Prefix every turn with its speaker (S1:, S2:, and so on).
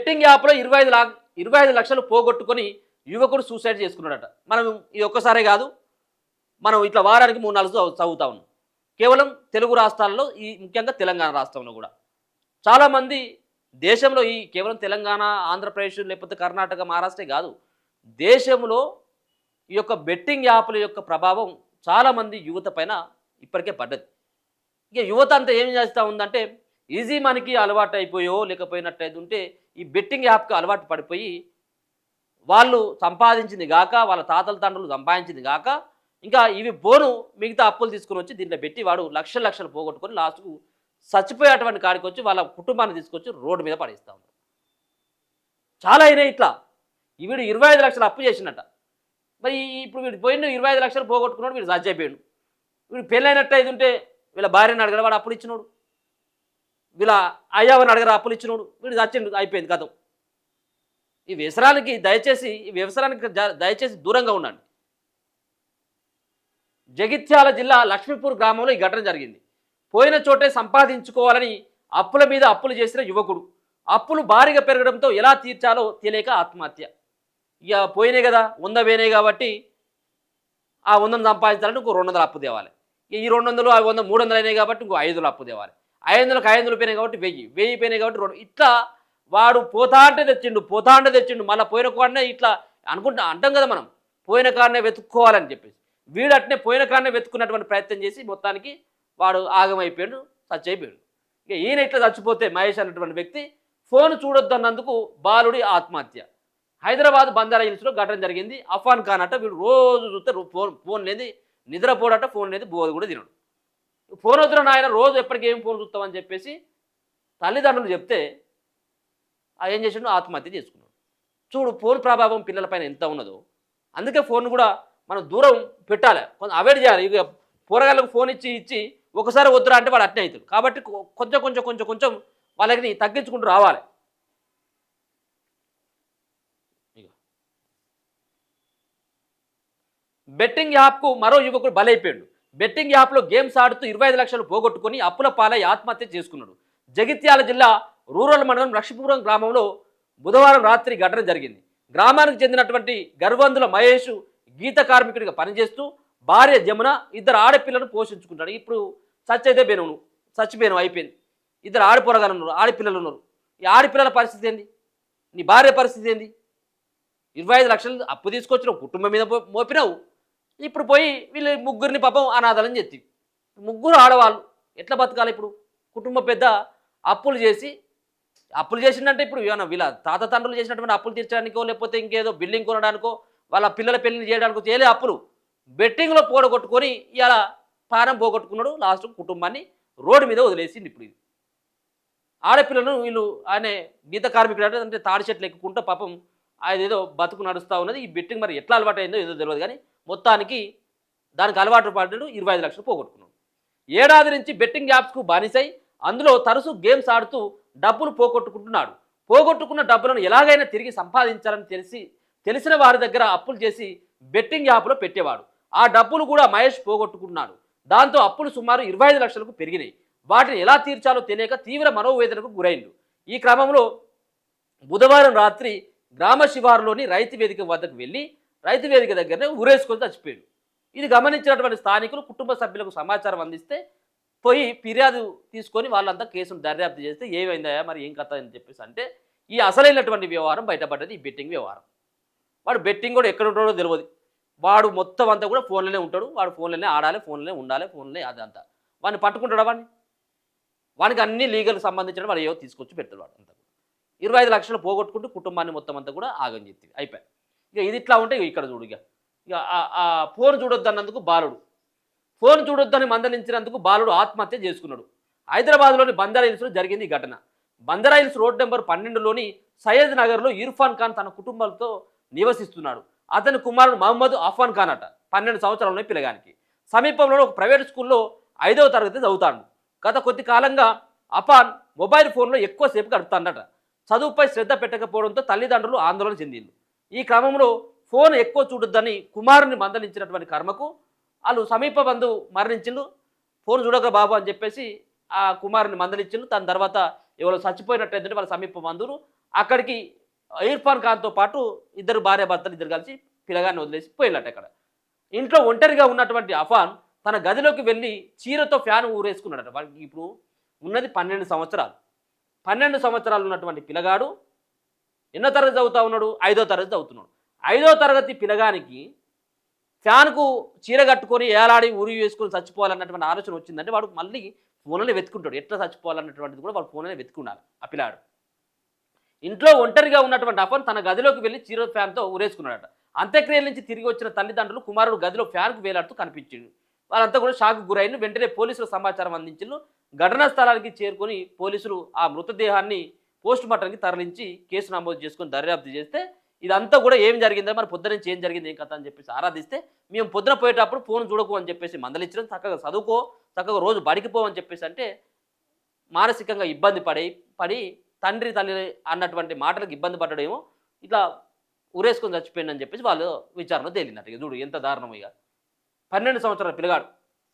S1: Betting యాప్లో 25 లక్షలు పోగొట్టుకొని యువకుడు సూసైడ్ చేసుకున్నాడట. మనం ఇది ఒక్కసారే కాదు, మనం ఇట్లా వారానికి 3, 4 చదువుతా ఉన్నాం. కేవలం తెలుగు రాష్ట్రాల్లో, ఈ ముఖ్యంగా తెలంగాణ రాష్ట్రంలో కూడా చాలామంది, దేశంలో ఈ కేవలం తెలంగాణ, ఆంధ్రప్రదేశ్ లేకపోతే కర్ణాటక, మహారాష్ట్రే కాదు, దేశంలో ఈ యొక్క బెట్టింగ్ యాప్ల యొక్క ప్రభావం చాలామంది యువత పైన ఇప్పటికే పడ్డది. ఇక యువత అంతా ఏం చేస్తూ ఉందంటే, ఈజీ మనీకి అలవాటు అయిపోయో లేకపోయినట్టయితే ఉంటే ఈ బెట్టింగ్ యాప్కి అలవాటు పడిపోయి వాళ్ళు సంపాదించింది గాక, వాళ్ళ తాతల తండ్రులు సంపాదించింది గాక, ఇంకా ఇవి బోను మిగతా అప్పులు తీసుకొని వచ్చి దీంట్లో పెట్టి వాడు లక్షలు పోగొట్టుకొని లాస్ట్కు చచ్చిపోయేటువంటి కాడికి వచ్చి వాళ్ళ కుటుంబాన్ని తీసుకొచ్చి రోడ్డు మీద పడేస్తూ ఉన్నారు. చాలా అయినాయి ఇట్లా. వీడు 25 లక్షలు అప్పు చేసినట్ట. మరి ఇప్పుడు వీడు పోయిన 25 లక్షలు పోగొట్టుకున్నాడు, వీడు చచ్చిపోయాడు. వీడు పెళ్ళైనట్టు అయితే ఉంటే వీళ్ళ భార్యను అడగరా, వాడు అప్పులు ఇచ్చినోడు, వీళ్ళ అయ్యవని అడగరా అప్పులు ఇచ్చినోడు, వీడు చచ్చిండు, అయిపోయింది కథం. ఈ వ్యసనానికి దయచేసి దూరంగా ఉండండి. జగిత్యాల జిల్లా లక్ష్మీపూర్ గ్రామంలో ఈ ఘటన జరిగింది. పోయిన చోటే సంపాదించుకోవాలని అప్పుల మీద అప్పులు చేసిన యువకుడు అప్పులు భారీగా పెరగడంతో ఎలా తీర్చాలో తెలియక ఆత్మహత్య. ఇక పోయినాయి కదా, 100 పోయినాయి కాబట్టి ఆ 100 సంపాదించాలని ఇంకో 200 అప్పు తేవాలి. ఈ 200 ఆ 100 300 అయినాయి కాబట్టి ఇంకో 500 అప్పు తేవాలి. 500కి 500 పోయినాయి కాబట్టి 1000 పోయినాయి కాబట్టి 200. ఇట్లా వాడు పోతా అంటే తెచ్చిండు, మళ్ళీ పోయిన కాడనే ఇట్లా అంటాం కదా మనం, పోయిన కాడనే వెతుక్కోవాలని చెప్పేసి. వీడు అట్నే పోయిన కాడనే వెతుక్కున్నటువంటి ప్రయత్నం చేసి మొత్తానికి వాడు ఆగమైపోయాడు, చచ్చిపోయాడు. ఇక ఈయన ఇట్లా చచ్చిపోతే మహేష్ అన్నటువంటి వ్యక్తి ఫోన్ చూడొద్దన్నందుకు బాలుడి ఆత్మహత్య. హైదరాబాద్ బంజారా హిల్స్లో ఘటన జరిగింది. అఫాన్ ఖాన్ అట, వీడు రోజు చూస్తే ఫోన్ లేదు, నిద్రపోడట, ఫోన్ లేదు, బోధ కూడా తినడు. ఫోన్ వద్దున ఆయన రోజు ఎప్పటికీ ఏం ఫోన్ చూస్తామని చెప్పేసి తల్లిదండ్రులు చెప్తే ఏం చేసిండు, ఆత్మహత్య చేసుకున్నాడు. చూడు ఫోన్ ప్రభావం పిల్లలపైన ఎంత ఉన్నదో. అందుకే ఫోన్ కూడా మనం దూరం పెట్టాలి, కొంచెం అవాయిడ్ చేయాలి. ఇక పోరగాళ్ళకు ఫోన్ ఇచ్చి ఒకసారి వద్దురా అంటే వాడు అట్నే అవుతాడు. కాబట్టి కొంచెం వాళ్ళకి తగ్గించుకుంటూ రావాలి. బెట్టింగ్ యాప్కు మరో యువకుడు బలైపోయాడు. బెట్టింగ్ యాప్లో గేమ్స్ ఆడుతూ 25 లక్షలు పోగొట్టుకుని అప్పుల పాలై ఆత్మహత్య చేసుకున్నాడు. జగిత్యాల జిల్లా రూరల్ మండలం లక్ష్మీపురం గ్రామంలో బుధవారం రాత్రి ఘటన జరిగింది. గ్రామానికి చెందినటువంటి గర్వందుల మహేష్ గీత కార్మికుడిగా పనిచేస్తూ భార్య జమున, 2 ఆడపిల్లలను పోషించుకుంటాడు. ఇప్పుడు చచ్చిపోయాను అయిపోయింది. 2 ఆడపిల్లలు ఉన్నారు. ఈ ఆడపిల్లల పరిస్థితి ఏంది, నీ భార్య పరిస్థితి ఏంది? 25 లక్షలు అప్పు తీసుకొచ్చినావు, కుటుంబం మీద మోపినావు. ఇప్పుడు పోయి వీళ్ళు ముగ్గురిని పాపం అనాథాలని చెప్తి. 3 ఆడవాళ్ళు ఎట్లా బతకాలి? ఇప్పుడు కుటుంబ పెద్ద అప్పులు చేసిందంటే ఇప్పుడు ఏమన్నా వీళ్ళ తాత తండ్రులు చేసినటువంటి అప్పులు తీర్చడానికో లేకపోతే ఇంకేదో బిల్డింగ్ కొనడానికో వాళ్ళ పిల్లల పెళ్లిని చేయడానికో చేయలే అప్పులు. బెట్టింగ్లో పోగొట్టుకొని ఇలా ప్రాణం పోగొట్టుకున్నాడు. లాస్ట్ కుటుంబాన్ని రోడ్డు మీద వదిలేసింది. ఇప్పుడు ఇది ఆడపిల్లలను వీళ్ళు ఆయన గీత కార్మికుడు అంటే తాడి చెట్లు ఎక్కుకుంటూ పాపం అదేదో బతుకు నడుస్తూ ఉన్నది. ఈ బెట్టింగ్ మరి ఎట్లా అలవాటు అయిందో ఏదో తెలియదు, కానీ మొత్తానికి దానికి అలవాటు పడ్డాడు. 25 లక్షలు పోగొట్టుకున్నాడు. ఏడాది నుంచి బెట్టింగ్ యాప్స్కు బానిసై అందులో తరచూ గేమ్స్ ఆడుతూ డబ్బులు పోగొట్టుకుంటున్నాడు. పోగొట్టుకున్న డబ్బులను ఎలాగైనా తిరిగి సంపాదించాలని తెలిసిన వారి దగ్గర అప్పులు చేసి బెట్టింగ్ యాప్లో పెట్టేవాడు. ఆ డబ్బులు కూడా మహేష్ పోగొట్టుకున్నాడు. దాంతో అప్పులు సుమారు 25 లక్షలకు పెరిగినాయి. వాటిని ఎలా తీర్చాలో తెలియక తీవ్ర మనోవేదనకు గురైండు. ఈ క్రమంలో బుధవారం రాత్రి గ్రామ శివారులోని రైతు వేదిక వద్దకు వెళ్ళి రైతు వేదిక దగ్గరనే ఊరేసుకొని చచ్చిపోయాడు. ఇది గమనించినటువంటి స్థానికులు కుటుంబ సభ్యులకు సమాచారం అందిస్తే పోయి ఫిర్యాదు తీసుకొని వాళ్ళంతా కేసును దర్యాప్తు చేస్తే ఏమైందా మరి ఏం కథ అని చెప్పేసి అంటే ఈ అసలైనటువంటి వ్యవహారం బయటపడ్డది. ఈ బెట్టింగ్ వ్యవహారం. వాడు బెట్టింగ్ కూడా ఎక్కడ ఉంటాడో తెలియదు. వాడు మొత్తం అంతా కూడా ఫోన్లోనే ఉంటాడు. వాడు ఫోన్లోనే ఆడాలి, ఫోన్లోనే ఉండాలి, ఫోన్లోనే అదంతా. వాడిని పట్టుకుంటాడా? వానికి అన్ని లీగల్ సంబంధించిన వాడు ఏవో తీసుకొచ్చి పెడతాడు. వాడు అంతా 25 లక్షలు పోగొట్టుకుంటూ కుటుంబాన్ని మొత్తం అంతా కూడా ఆగం చేస్తుంది. అయిపోయి ఇక ఇది ఇట్లా ఉంటే ఇక్కడ చూడు. ఇక ఫోన్ చూడొద్దన్నందుకు బాలుడు, ఫోన్ చూడొద్దని మందలించినందుకు బాలుడు ఆత్మహత్య చేసుకున్నాడు. హైదరాబాద్లోని బంజారా హిల్స్లో జరిగింది ఈ ఘటన. బంజారా హిల్స్ రోడ్ నెంబర్ 12లోని సయ్యద్ నగర్లో ఇర్ఫాన్ ఖాన్ తన కుటుంబంతో నివసిస్తున్నాడు. అతని కుమారుడు మహమ్మద్ అఫాన్ ఖాన్ అట. 12 సంవత్సరాల పిల్లగానికి. సమీపంలో ఒక ప్రైవేట్ స్కూల్లో 5వ తరగతి చదువుతాడు. గత కొద్ది కాలంగా అఫాన్ మొబైల్ ఫోన్లో ఎక్కువసేపు గడుపుతాడట. చదువుపై శ్రద్ధ పెట్టకపోవడంతో తల్లిదండ్రులు ఆందోళన చెందిండు. ఈ క్రమంలో ఫోన్ ఎక్కువ చూడొద్దని కుమారుని మందలించినటువంటి కర్మకు వాళ్ళు సమీప బంధువు మరణించిండు. ఫోన్ చూడక బాబు అని చెప్పేసి ఆ కుమారుని మందలించిండు. దాని తర్వాత ఎవరో చచ్చిపోయినట్టయితే వాళ్ళ సమీప బంధువులు అక్కడికి ఇర్ఫాన్ ఖాన్తో పాటు ఇద్దరు భార్యాభర్తలు ఇద్దరు కలిసి పిల్లగాన్ని వదిలేసి పోయినట్టు అక్కడ. ఇంట్లో ఒంటరిగా ఉన్నటువంటి అఫాన్ తన గదిలోకి వెళ్ళి చీరతో ఫ్యాన్ ఊరేసుకున్నాడట. వాడికి ఇప్పుడు ఉన్నది 12 సంవత్సరాలు. 12 సంవత్సరాలు ఉన్నటువంటి పిల్లగాడు ఎన్నో తరగతి చదువుతా ఉన్నాడు? 5వ తరగతి చదువుతున్నాడు. 5వ తరగతి పిల్లగానికి ఫ్యాన్కు చీర కట్టుకొని ఏలాడి ఊరి వేసుకొని చచ్చిపోవాలన్నటువంటి ఆలోచన వచ్చిందంటే వాడు మళ్ళీ ఫోన్లోనే వెతుకుంటాడు. ఎట్లా చచ్చిపోవాలన్నటువంటిది కూడా వాడు ఫోన్లోనే వెతుకుండాలి ఆ పిల్లాడు. ఇంట్లో ఒంటరిగా ఉన్నటువంటి అఫన్ తన గదిలోకి వెళ్ళి చీర ఫ్యాన్తో ఊరేసుకున్నాడట. అంత్యక్రియల నుంచి తిరిగి వచ్చిన తల్లిదండ్రులు కుమారుడు గదిలో ఫ్యాన్కు వేలాడుతూ కనిపించిండు. వాళ్ళంతా కూడా షాక్ గురైన వెంటనే పోలీసులు సమాచారం అందించిండు. ఘటనా స్థలానికి చేరుకొని పోలీసులు ఆ మృతదేహాన్ని పోస్ట్ మార్టంకి తరలించి కేసు నమోదు చేసుకొని దర్యాప్తు చేస్తే ఇదంతా కూడా ఏం జరిగిందో మరి పొద్దున నుంచి ఏం జరిగింది ఏం కథ అని చెప్పేసి ఆరాధిస్తే మేము పొద్దున పోయేటప్పుడు ఫోన్ చూడకు అని చెప్పేసి మందలించడం, చక్కగా చదువుకో, చక్కగా రోజు బడికి పో అని చెప్పేసి అంటే మానసికంగా ఇబ్బంది పడి తండ్రి తల్లి అన్నటువంటి మాటలకు ఇబ్బంది పడ్డడేమో ఇట్లా ఉరేసుకొని చచ్చిపోయిందని చెప్పేసి వాళ్ళు విచారణ తేలినట్టు. చూడు ఎంత దారుణం. ఇక 12 సంవత్సరాల పిల్లగాడు